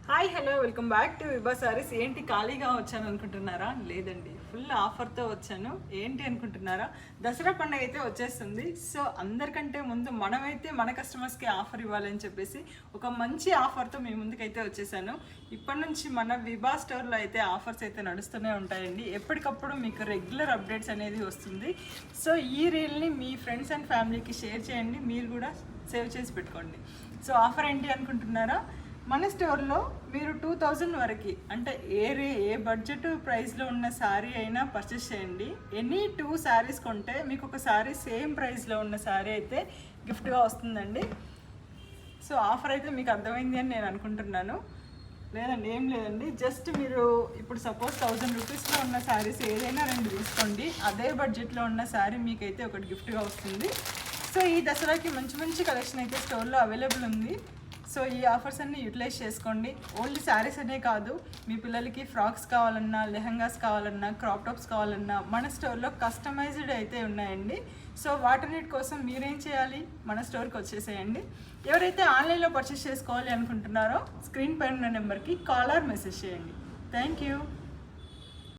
Hi hello welcome back to Vibha Sarees. ఏంటి ఖాళీగా వచ్చాను అనుకుంటున్నారా? లేదండి, ఫుల్ ఆఫర్తో వచ్చాను. ఏంటి అనుకుంటున్నారా? దసరా పండుగ అయితే వచ్చేస్తుంది. సో అందరికంటే ముందు మనమైతే మన కస్టమర్స్కి ఆఫర్ ఇవ్వాలని చెప్పేసి ఒక మంచి ఆఫర్తో మీ ముందుకైతే వచ్చేసాను. ఇప్పటి నుంచి మన విభా స్టోర్లో అయితే ఆఫర్స్ అయితే నడుస్తూనే ఉంటాయండి. ఎప్పటికప్పుడు మీకు రెగ్యులర్ అప్డేట్స్ అనేది వస్తుంది. సో ఈ రీల్ని మీ ఫ్రెండ్స్ అండ్ ఫ్యామిలీకి షేర్ చేయండి, మీరు కూడా సేవ్ చేసి పెట్టుకోండి. సో ఆఫర్ ఏంటి అనుకుంటున్నారా? మన స్టోర్లో మీరు 2000 వరకు అంటే ఏ బడ్జెట్ ప్రైస్లో ఉన్న శారీ అయినా పర్చేస్ చేయండి. ఎనీ 2 శారీస్ కొంటే మీకు ఒక శారీ సేమ్ ప్రైస్లో ఉన్న శారీ అయితే గిఫ్ట్గా వస్తుందండి. సో ఆఫర్ అయితే మీకు అర్థమైంది అని నేను అనుకుంటున్నాను. లేదండి, ఏం లేదండి, జస్ట్ మీరు ఇప్పుడు సపోజ్ 1000 రూపీస్లో ఉన్న శారీస్ ఏదైనా 2 తీసుకోండి. అదే బడ్జెట్లో ఉన్న శారీ మీకైతే ఒకటి గిఫ్ట్గా వస్తుంది. సో ఈ దసరాకి మంచి మంచి కలెక్షన్ అయితే స్టోర్లో అవైలబుల్ ఉంది. సో ఈ ఆఫర్స్ అన్ని యూటిలైజ్ చేసుకోండి. ఓన్లీ శారీస్ అనే కాదు, మీ పిల్లలకి ఫ్రాక్స్ కావాలన్నా, లెహంగాస్ కావాలన్నా, క్రాప్ టాప్స్ కావాలన్నా మన స్టోర్లో కస్టమైజ్డ్ అయితే ఉన్నాయండి. సో వాటన్నిటి కోసం మీరేం చేయాలి, మన స్టోర్కి వచ్చేసేయండి. ఎవరైతే ఆన్లైన్లో పర్చేస్ చేసుకోవాలి అనుకుంటున్నారో స్క్రీన్ పైన ఉన్న నెంబర్కి కాల్ ఆర్ మెసేజ్ చేయండి. Thank you.